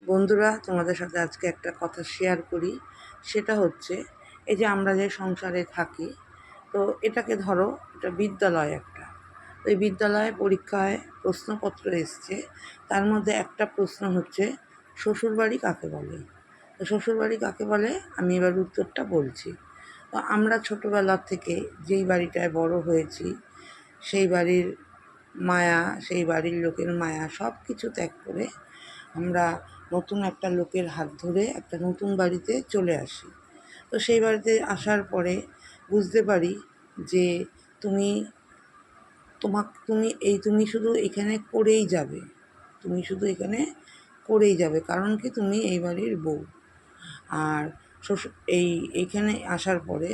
বন্ধুরা, তোমাদের সাথে আজকে একটা কথা শেয়ার করি। সেটা হচ্ছে, এই যে আমরা যে সংসারে থাকি, তো এটাকে ধরো, এটা বিদ্যালয় একটা। তো এই বিদ্যালয়ে পরীক্ষায় প্রশ্নপত্র এসছে। তার মধ্যে একটা প্রশ্ন হচ্ছে, শ্বশুরবাড়ি কাকে বলে? তো শ্বশুরবাড়ি কাকে বলে, আমি এবার উত্তরটা বলছি। তো আমরা ছোটোবেলা থেকে যেই বাড়িটায় বড় হয়েছি, সেই বাড়ির মায়া, সেই বাড়ির লোকের মায়া সব কিছু ত্যাগ করে আমরা নতুন একটা লোকের হাত ধরে একটা নতুন বাড়িতে চলে আসি। তো সেই বাড়িতে আসার পরে বুঝতে পারি যে তুমি তুমি শুধু এখানে করেই যাবে। তুমি শুধু এখানে করেই যাবে, কারণ কি, তুমি এই বাড়ির বউ। আর এইখানে আসার পরে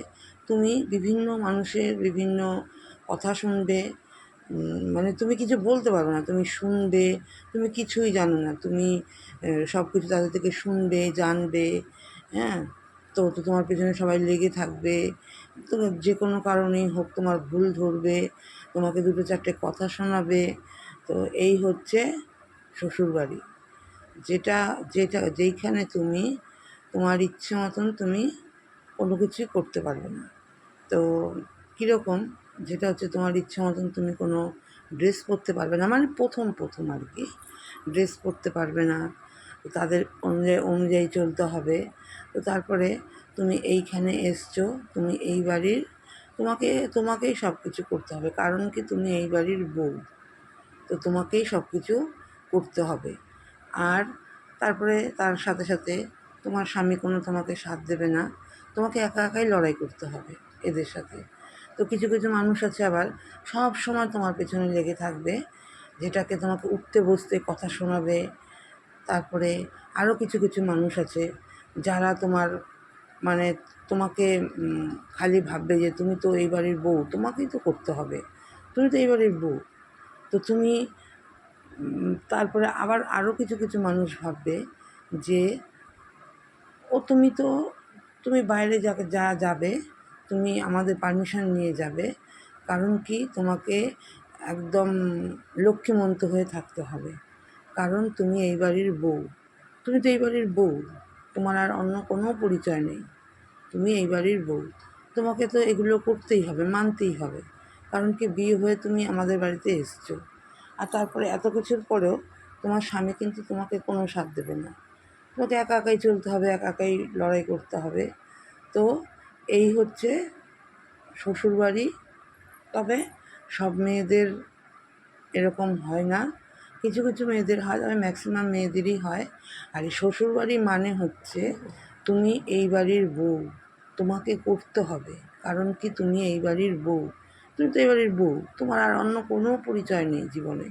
তুমি বিভিন্ন মানুষের বিভিন্ন কথা শুনবে। মানে তুমি কিছু বলতে পারবে না, তুমি শুনবে। তুমি কিছুই জানো না, তুমি সব কিছু তাদের থেকে শুনবে, জানবে। হ্যাঁ, তো তোমার পেছনে সবাই লেগে থাকবে। তো যে কোনো কারণেই হোক তোমার ভুল ধরবে, তোমাকে দুটো চারটে কথা শোনাবে। তো এই হচ্ছে শ্বশুরবাড়ি, যেটা যেটা যেইখানে তুমি তোমার ইচ্ছে মতন তুমি কোনো কিছুই করতে পারবে না। তো কীরকম, যেটা হচ্ছে তোমার ইচ্ছে মতন তুমি কোনো ড্রেস পরতে পারবে না, মানে প্রথম আর কি, ড্রেস পরতে পারবে না। তাদের অনুযায়ী চলতে হবে। তো তারপরে তুমি এইখানে এসছো, তুমি এই বাড়ির, তোমাকেই সব কিছু করতে হবে, কারণ কি, তুমি এই বাড়ির বউ। তো তোমাকেই সব কিছু করতে হবে। আর তারপরে তার সাথে সাথে তোমার স্বামী কোনো তোমাকে সাথ দেবে না, তোমাকে একা একাই লড়াই করতে হবে এদের সাথে। তো কিছু কিছু মানুষ আছে আবার সব সময় তোমার পেছনে লেগে থাকবে, যেটাকে তোমাকে উঠতে বসতে কথা শোনাবে। তারপরে আরও কিছু কিছু মানুষ আছে যারা মানে তোমাকে খালি ভাববে যে তুমি তো এই বাড়ির বউ, তোমাকেই তো করতে হবে, তুমি তো এই বাড়ির বউ। তো তুমি তারপরে আবার আরও কিছু কিছু মানুষ ভাববে যে তুমি বাইরে যাবে, তুমি আমাদের পারমিশন নিয়ে যাবে, কারণ কি, তোমাকে একদম লক্ষ্মীমন্ত হয়ে থাকতে হবে, কারণ তুমি এই বাড়ির বউ। তুমি তো এই বাড়ির বউ, তোমার আর অন্য কোনো পরিচয় নেই, তুমি এই বাড়ির বউ। তোমাকে তো এগুলো করতেই হবে, মানতেই হবে, কারণ কি, বিয়ে হয়ে তুমি আমাদের বাড়িতে এসছো। আর তারপরে এত কিছুর পরেও তোমার স্বামী কিন্তু তোমাকে কোনো সাথ দেবে না, তোমাকে একা একাই চলতে হবে, একা একাই লড়াই করতে হবে। তো এই হচ্ছে শ্বশুরবাড়ি। তবে সব মেয়েদের এরকম হয় না, কিছু কিছু মেয়েদের হয়, তবে ম্যাক্সিমাম মেয়েদেরই হয়। আর এই শ্বশুরবাড়ি মানে হচ্ছে, তুমি এই বাড়ির বউ, তোমাকে করতে হবে, কারণ কি, তুমি এই বাড়ির বউ। তুমি তো এই বাড়ির বউ, তোমার আর অন্য কোনো পরিচয় নেই জীবনে।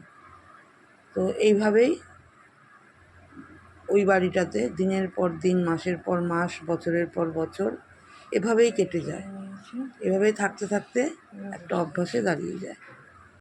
তো এইভাবেই ওই বাড়িটাতে দিনের পর দিন, মাসের পর মাস, বছরের পর বছর এভাবেই কেটে যায়। এভাবেই থাকতে থাকতে একটা অভ্যাসে দাঁড়িয়ে যায়।